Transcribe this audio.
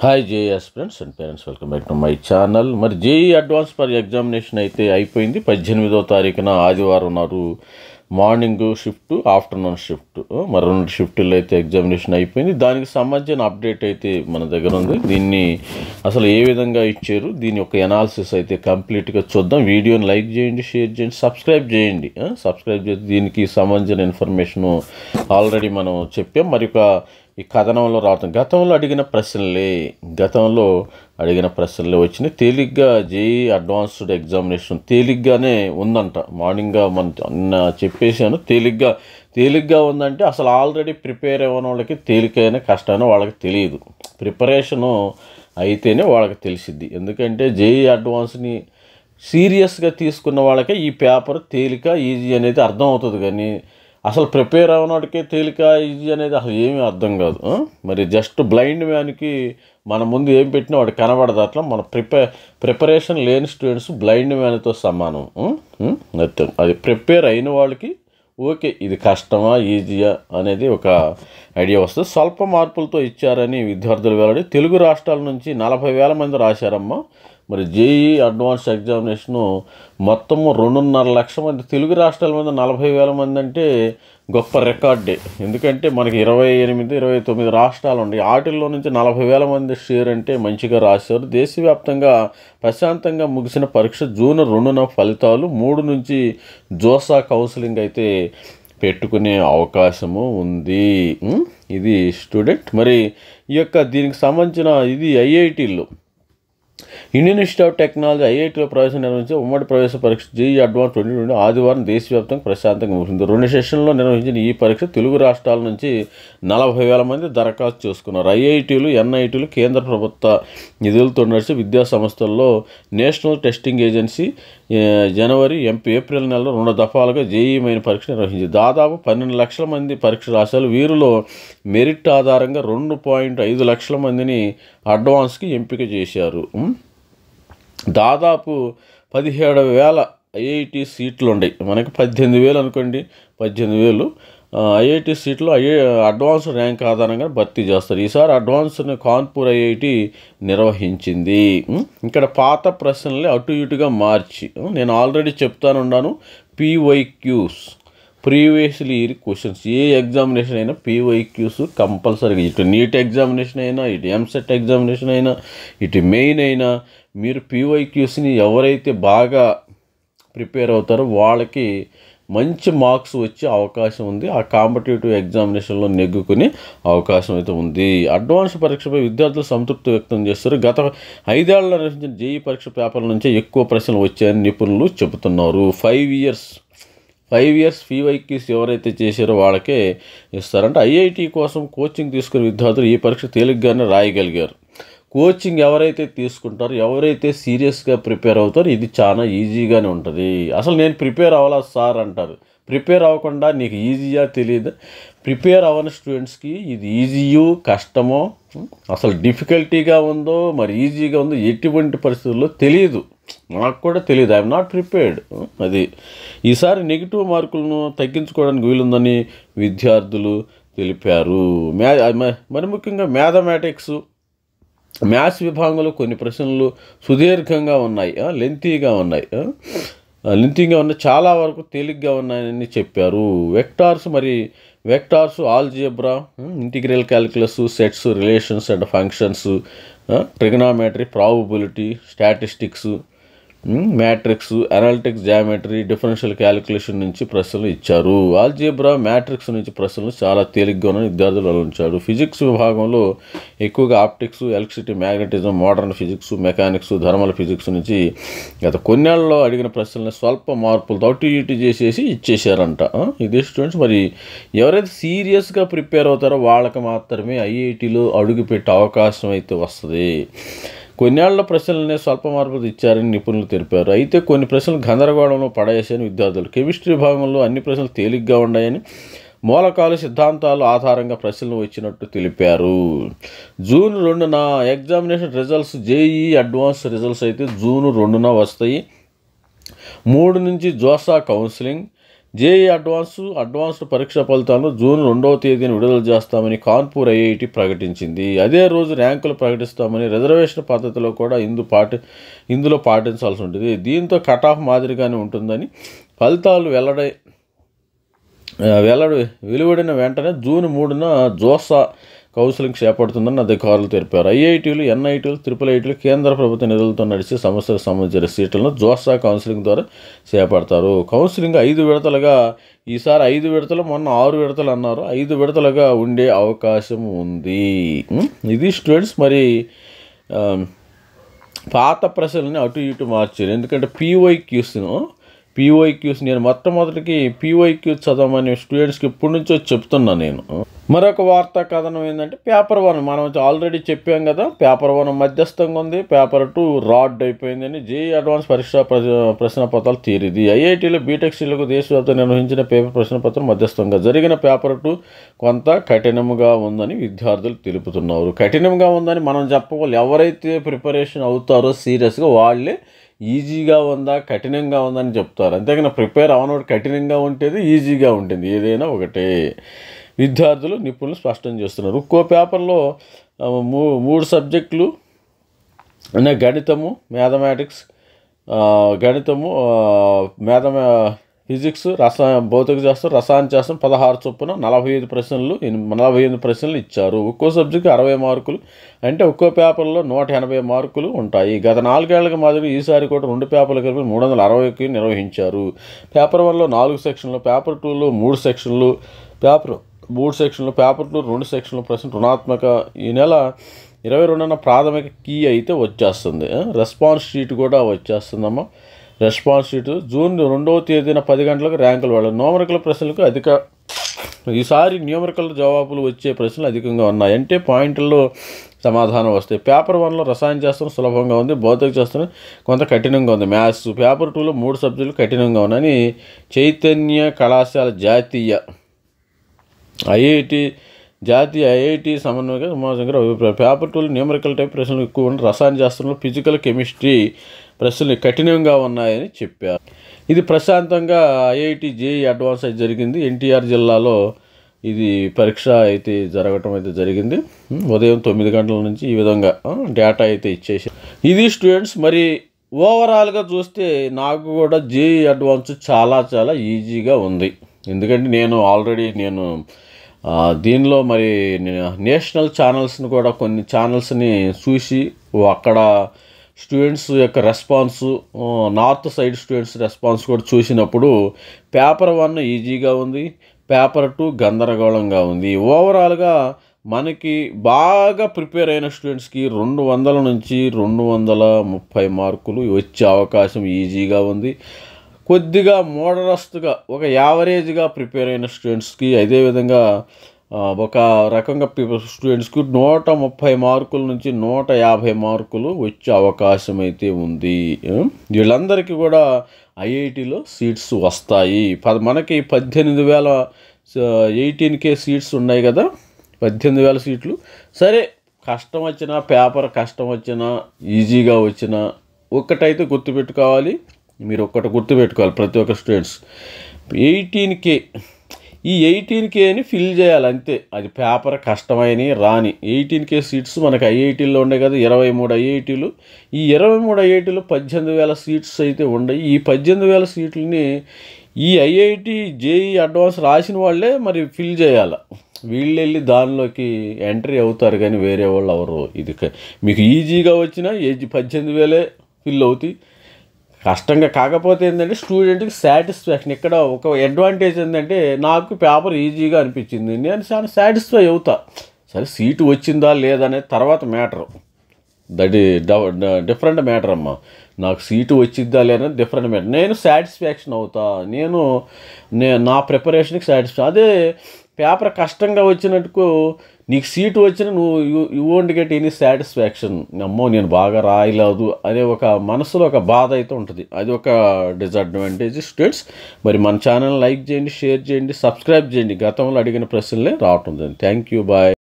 Hi JEE aspirants and parents, welcome back to my channel. మరి JEE advance for examination అయితే అయిపోయింది. 18వ తారీఖున ఆదివారం నాడు మార్నింగ్ షిఫ్ట్, ఆఫ్టర్నూన్ షిఫ్ట్, మరి 2 షిఫ్టుల్లో అయితే ఎగ్జామినేషన్ అయిపోయింది. దానికి సంబంధించిన అప్డేట్ అయితే మన దగ్గర ఉంది. దీన్ని అసలు ఏ విధంగా ఇచ్చారు, దీని యొక్క ఎనాలిసిస్ అయితే కంప్లీట్గా చూద్దాం. వీడియోని లైక్ చేయండి, షేర్ చేయండి, సబ్స్క్రైబ్ చేయండి. సబ్స్క్రైబ్ చేసి దీనికి సంబంధించిన ఇన్ఫర్మేషను ఆల్రెడీ మనం చెప్పాం. మరి ఈ కథనంలో రావటం గతంలో అడిగిన ప్రశ్నలే వచ్చినాయి. తేలిగ్గా జేఈ అడ్వాన్స్డ్ ఎగ్జామినేషన్ తేలిగ్గానే ఉందంట. మార్నింగ్గా నిన్న చెప్పేశాను. తేలిగ్గా ఉందంటే అసలు ఆల్రెడీ ప్రిపేర్ అవ్వని వాళ్ళకి తేలికైన కష్టమైన వాళ్ళకి తెలియదు. ప్రిపరేషను అయితేనే వాళ్ళకి తెలిసిద్ది. ఎందుకంటే జేఈ అడ్వాన్స్ని సీరియస్గా తీసుకున్న వాళ్ళకే ఈ పేపర్ తేలిక ఈజీ అనేది అర్థం అవుతుంది. కానీ అసలు ప్రిపేర్ అవ్వనాడికే తేలిక ఈజీ అనేది అసలు ఏమీ అర్థం కాదు. మరి జస్ట్ బ్లైండ్ మ్యాన్కి మన ముందు ఏం పెట్టినా వాడు కనబడదు. అట్లా మన ప్రిపరేషన్ లేని స్టూడెంట్స్ బ్లైండ్ మ్యాన్తో సమానం. అది ప్రిపేర్ అయిన వాళ్ళకి ఓకే, ఇది కష్టమా ఈజీయా అనేది ఒక ఐడియా వస్తుంది. స్వల్ప మార్పులతో ఇచ్చారని విద్యార్థులు వెల్లడి. తెలుగు రాష్ట్రాల నుంచి 40,000 మంది రాశారమ్మా. మరి జేఈ అడ్వాన్స్ ఎగ్జామినేషను మొత్తము 2.5 లక్షల మంది. తెలుగు రాష్ట్రాల మీద 40,000 మంది అంటే గొప్ప రికార్డే. ఎందుకంటే మనకి 28-29 రాష్ట్రాలు ఉన్నాయి. వాటిల్లో నుంచి 40,000 మంది షేర్ అంటే మంచిగా రాశారు. దేశవ్యాప్తంగా ప్రశాంతంగా ముగిసిన పరీక్ష జూన్ 2న ఫలితాలు. 3 నుంచి జోసా కౌన్సిలింగ్ అయితే పెట్టుకునే అవకాశము ఉంది. ఇది స్టూడెంట్. మరి దీనికి సంబంధించిన ఇది ఐఐటీల్లో ఇండియన్ ఇన్స్టిట్యూట్ ఆఫ్ టెక్నాలజీ ఐఐటీలో ప్రవేశం నిర్వహించే ఉమ్మడి ప్రవేశ పరీక్ష జేఈ అడ్వాన్స్ 2020 ఆదివారం దేశవ్యాప్తంగా ప్రశాంతంగా ముగిసింది. 2 సెషన్లో నిర్వహించిన ఈ పరీక్ష తెలుగు రాష్ట్రాల నుంచి 40,000 మంది దరఖాస్తు చేసుకున్నారు. ఐఐటీలు, ఎన్ఐటీలు కేంద్ర ప్రభుత్వ నిధులతో నడిచే విద్యా సంస్థల్లో నేషనల్ టెస్టింగ్ ఏజెన్సీ ఏప్రిల్ నెలలో 2 దఫాలుగా జేఈ మెయిన్ పరీక్ష నిర్వహించింది. దాదాపు 12 లక్షల మంది పరీక్ష రాశారు. వీరిలో మెరిట్ ఆధారంగా 2.5 లక్షల మందిని అడ్వాన్స్కి ఎంపిక చేశారు. దాదాపు 17,000 ఐఐటి సీట్లు ఉన్నాయి. మనకి 18,000 అనుకోండి, 18,000 ఐఐటి సీట్లు అడ్వాన్స్ ర్యాంక్ ఆధారంగా భర్తీ చేస్తారు. ఈసారి అడ్వాన్స్ని కాన్పూర్ ఐఐటి నిర్వహించింది. ఇక్కడ పాత ప్రశ్నల్ని అటు ఇటుగా మార్చి నేను ఆల్రెడీ చెప్తానున్నాను. PYQs, previously year questions. ఏ ఎగ్జామినేషన్ అయినా PYQs కంపల్సరీగా, ఇటు నీట్ ఎగ్జామినేషన్ అయినా, ఇటు ఎంసెట్ ఎగ్జామినేషన్ అయినా, ఇటు మెయిన్ అయినా మీరు PYQsని ఎవరైతే బాగా ప్రిపేర్ అవుతారో వాళ్ళకి మంచి మార్క్స్ వచ్చే అవకాశం ఉంది. ఆ కాంపిటేటివ్ ఎగ్జామినేషన్లో నెగ్గుకునే అవకాశం అయితే ఉంది. అడ్వాన్స్ పరీక్షపై విద్యార్థులు సంతృప్తి వ్యక్తం చేస్తారు. గత 5 ఏళ్లలో నిర్వహించిన జేఈ పరీక్ష పేపర్ల నుంచే ఎక్కువ ప్రశ్నలు వచ్చాయని నిపుణులు చెబుతున్నారు. 5 ఇయర్స్ PYQs ఎవరైతే చేశారో వాళ్ళకే ఇస్తారంటే ఐఐటి కోసం కోచింగ్ తీసుకునే విద్యార్థులు ఈ పరీక్ష తేలిగ్గానే రాయగలిగారు. కోచింగ్ ఎవరైతే తీసుకుంటారో, ఎవరైతే సీరియస్గా ప్రిపేర్ అవుతారో ఇది చాలా ఈజీగానే ఉంటుంది. అసలు నేను ప్రిపేర్ అవ్వాలా సార్ అంటారు. ప్రిపేర్ అవ్వకుండా నీకు ఈజీయా తెలియదు. ప్రిపేర్ అవ్వని స్టూడెంట్స్కి ఇది ఈజీయో కష్టమో, అసలు డిఫికల్టీగా ఉందో మరి ఈజీగా ఉందో ఎటువంటి పరిస్థితుల్లో తెలియదు. నాకు కూడా తెలియదు. I'm not prepared. అది ఈసారి నెగిటివ్ మార్కులను తగ్గించుకోవడానికి వీలుందని విద్యార్థులు తెలిపారు. మరి ముఖ్యంగా మ్యాథ్స్ విభాగంలో కొన్ని ప్రశ్నలు సుదీర్ఘంగా ఉన్నాయి, లెంతీగా ఉన్నాయి, చాలా వరకు తేలిగ్గా ఉన్నాయని చెప్పారు. Vectors, algebra, integral calculus, sets, relations and functions, trigonometry, probability, statistics, matrix, analytics, geometry, differential calculation నుంచి ప్రశ్నలు ఇచ్చారు. ఆల్జీబ్రా, మ్యాట్రిక్స్ నుంచి ప్రశ్నలు చాలా తేలిగ్గా ఉన్న విద్యార్థులు ఉంచారు. ఫిజిక్స్ విభాగంలో ఎక్కువగా optics, electricity, magnetism, modern physics, mechanics, thermal physics నుంచి గత కొన్నేళ్లలో అడిగిన ప్రశ్నలను స్వల్ప మార్పులతో అటు ఇటు చేసేసి ఇచ్చేశారంట. ఇది స్టూడెంట్స్. మరి ఎవరైతే సీరియస్గా ప్రిపేర్ అవుతారో వాళ్ళకి మాత్రమే ఐఐటీలో అడుగుపెట్టే అవకాశం అయితే వస్తుంది. కొన్నేళ్ల ప్రశ్నలనే స్వల్ప మార్పులు ఇచ్చారని నిపుణులు తెలిపారు. అయితే కొన్ని ప్రశ్నలు గందరగోళంలో పడేసాయని విద్యార్థులు. కెమిస్ట్రీ విభాగంలో అన్ని ప్రశ్నలు తేలిగ్గా ఉన్నాయని, మూలకాలు, సిద్ధాంతాలు ఆధారంగా ప్రశ్నలు వచ్చినట్టు తెలిపారు. జూన్ 2న examination results, JE advance results అయితే జూన్ 2న వస్తాయి. 3 నుంచి జోసా కౌన్సిలింగ్, జేఈ అడ్వాన్స్డ్ పరీక్ష ఫలితాలను జూన్ 2వ తేదీన విడుదల చేస్తామని కాన్పూర్ ఐఐటి ప్రకటించింది. అదే రోజు ర్యాంకులు ప్రకటిస్తామని రిజర్వేషన్ పద్ధతిలో కూడా ఇందులో పాటించాల్సి ఉంటుంది. దీంతో కట్ ఆఫ్ మాదిరిగానే ఉంటుందని ఫలితాలు వెలువడిన వెంటనే జూన్ 3న జోసా కౌన్సిలింగ్ చేపడుతుందని అధికారులు తెలిపారు. ఐఐటీలు, ఎన్ఐటీలు, ట్రిపుల్ కేంద్ర ప్రభుత్వ నిధులతో నడిచే సంస్థలకు సంబంధించిన సీట్లను జోసా కౌన్సిలింగ్ ద్వారా చేపడతారు. కౌన్సిలింగ్ 5 విడతలుగా, ఈసారి 5 విడతలు, మొన్న 6 విడతలు అన్నారు, 5 విడతలుగా ఉండే అవకాశం ఉంది. ఇది స్టూడెంట్స్. మరి పాత ప్రశ్నలని అటు ఇటు మార్చారు. ఎందుకంటే పీవైక్యూస్ నేను మొట్టమొదటికి పీవైక్యూ చదవమని స్టూడెంట్స్కి ఇప్పటి నుంచో చెప్తున్నాను నేను. మరొక వార్తా కథనం ఏంటంటే పేపర్ 1 మనం ఆల్రెడీ చెప్పాం కదా, పేపర్ 1 మధ్యస్థంగా ఉంది, పేపర్ 2 రాడ్ అయిపోయిందని జేఈ అడ్వాన్స్ పరీక్ష ప్రశ్నపత్రాలు తీరిది. ఐఐటీలో బీటెక్ సీట్లకు దేశవ్యాప్తంగా నిర్వహించిన పేపర్ ప్రశ్నపత్రం మధ్యస్థంగా జరిగిన పేపర్ 2 కొంత కఠినంగా ఉందని విద్యార్థులు తెలుపుతున్నారు. కఠినంగా ఉందని మనం చెప్పవాలి. ఎవరైతే ప్రిపరేషన్ అవుతారో సీరియస్గా వాళ్ళే ఈజీగా ఉందా కఠినంగా ఉందని చెప్తారు. అంతేగాని ప్రిపేర్ అవనోడు కఠినంగా ఉంటుంది, ఈజీగా ఉంటుంది, ఏదైనా ఒకటే. విద్యార్థులు, నిపుణులు స్పష్టం చేస్తున్నారు. ఒక్కో పేపర్లో 3 సబ్జెక్టులు అనే గణితము, ఫిజిక్స్, భౌతిక శాస్త్రం, రసాయన శాస్త్రం 16 చొప్పున 45 ప్రశ్నలు ఇచ్చారు. ఒక్కో సబ్జెక్టు 60 మార్కులు, అంటే ఒక్కో పేపర్లో 180 మార్కులు ఉంటాయి. గత 4 ఏళ్లకు మాదిరి ఈసారి కూడా 2 పేపర్లు కలిపి 360కి నిర్వహించారు. పేపర్ 1లో 4 సెక్షన్లు, పేపర్ 2లో 3 సెక్షన్లు, పేపర్ 2 2 సెక్షన్లు. ప్రశ్న రుణాత్మక. ఈ నెల 22న ప్రాథమిక కీ అయితే వచ్చేస్తుంది. రెస్పాన్స్ షీట్ కూడా వచ్చేస్తుందమ్మా. రెస్పాన్స్ షీట్ జూన్ 2వ తేదీన 10 గంటలకు ర్యాంకులు వెళ్ళాలి. న్యూమరికల్ ప్రశ్నలకు ఈసారి న్యూమరికల్ జవాబులు వచ్చే ప్రశ్నలు అధికంగా ఉన్నాయి, అంటే పాయింట్లలో సమాధానం వస్తాయి. పేపర్ 1లో రసాయన శాస్త్రం సులభంగా ఉంది, భౌతిక శాస్త్రం కొంత కఠినంగా ఉంది, మ్యాథ్స్. పేపర్ 2లో 3 సబ్జెక్టులు కఠినంగా ఉన్నాయని చైతన్య కళాశాల జాతీయ ఐఐటి సమన్వయ ఉమాశంకర్ అభిప్రాయం. పేపర్ 2లో న్యూమరికల్ టైప్ ప్రశ్నలు ఎక్కువ ఉన్నాయి, రసాయన శాస్త్రంలో ఫిజికల్, కెమిస్ట్రీ ప్రశ్నలు కఠినంగా ఉన్నాయని చెప్పారు. ఇది ప్రశాంతంగా ఐఐటి జేఈ అడ్వాన్స్ అయితే జరిగింది. ఎన్టీఆర్ జిల్లాలో ఇది పరీక్ష అయితే జరగటం అయితే జరిగింది. ఉదయం 9 గంటల నుంచి ఈ విధంగా డేటా అయితే ఇచ్చేసారు. ఇది స్టూడెంట్స్. మరి ఓవరాల్గా చూస్తే నాకు కూడా జేఈ అడ్వాన్స్ చాలా చాలా ఈజీగా ఉంది. ఎందుకంటే నేను ఆల్రెడీ దీనిలో మరి నేషనల్ ఛానల్స్ని కూడా కొన్ని ఛానల్స్ని చూసి అక్కడ స్టూడెంట్స్ యొక్క response, north side students response కూడా చూసినప్పుడు పేపర్ 1 ఈజీగా ఉంది, పేపర్ 2 గందరగోళంగా ఉంది. ఓవరాల్గా మనకి బాగా ప్రిపేర్ అయిన స్టూడెంట్స్కి 200 నుంచి 230 మార్కులు వచ్చే అవకాశం ఈజీగా ఉంది. కొద్దిగా మోడరస్ట్గా ఒక యావరేజ్గా ప్రిపేర్ అయిన స్టూడెంట్స్కి, అదేవిధంగా ఒక రకంగా స్టూడెంట్స్కి 130 మార్కుల నుంచి 150 మార్కులు వచ్చే అవకాశం అయితే ఉంది. వీళ్ళందరికీ కూడా ఐఐటిలో సీట్స్ వస్తాయి. మనకి 18,018K సీట్స్ ఉన్నాయి కదా, 18,000 సీట్లు. సరే, కష్టం వచ్చినా, పేపర్ కష్టం వచ్చినా, ఈజీగా వచ్చినా ఒక్కటైతే గుర్తుపెట్టుకోవాలి. మీరు ఒక్కటి గుర్తుపెట్టుకోవాలి ప్రతి ఒక్క స్టూడెంట్స్, 18K. ఈ 18Kని ఫిల్ చేయాలి అంతే. అది పేపర్ కష్టమైన రాని 18K సీట్స్ మనకి ఐఐటీల్లో ఉన్నాయి కదా, 23 ఐఐటీలు. ఈ 23 ఐఐటీలు 18,000 సీట్స్ అయితే ఉన్నాయి. ఈ 18,000 సీట్లని ఈ ఐఐటి జేఈ అడ్వాన్స్ రాసిన వాళ్ళే మరి ఫిల్ చేయాలి. వీళ్ళు వెళ్ళి దానిలోకి ఎంట్రీ అవుతారు, కానీ వేరే వాళ్ళు ఎవరు. ఇది మీకు ఈజీగా వచ్చినా 18,000 ఫిల్ అవుతాయి. కష్టంగా కాకపోతే ఏంటంటే స్టూడెంట్కి సాటిస్ఫాక్షన్. ఇక్కడ ఒక అడ్వాంటేజ్ ఏంటంటే నాకు పేపర్ ఈజీగా అనిపించింది, నేను చాలా సాటిస్ఫై అవుతా. సరే, సీటు వచ్చిందా లేదా తర్వాత మ్యాటర్, దట్ డిఫరెంట్ మ్యాటర్ అమ్మా. నాకు సీటు వచ్చిద్దా లేదా డిఫరెంట్ మ్యాటర్. నేను సాటిస్ఫాక్షన్ అవుతా, నా ప్రిపరేషన్కి సాటిస్ఫై. అదే పేపర్ కష్టంగా వచ్చినట్టుకు నీకు సీటు వచ్చినా you won't get any satisfaction. అమ్మో నేను బాగా రాయలేదు అనే ఒక మనసులో ఒక బాధ అయితే ఉంటుంది. అది ఒక డిసడ్వాంటేజ్ స్టూడెంట్స్. మరి మన ఛానల్ లైక్ చేయండి, షేర్ చేయండి, సబ్స్క్రైబ్ చేయండి. గతంలో అడిగిన ప్రశ్నలే రావటం జరిగింది. Thank you, bye.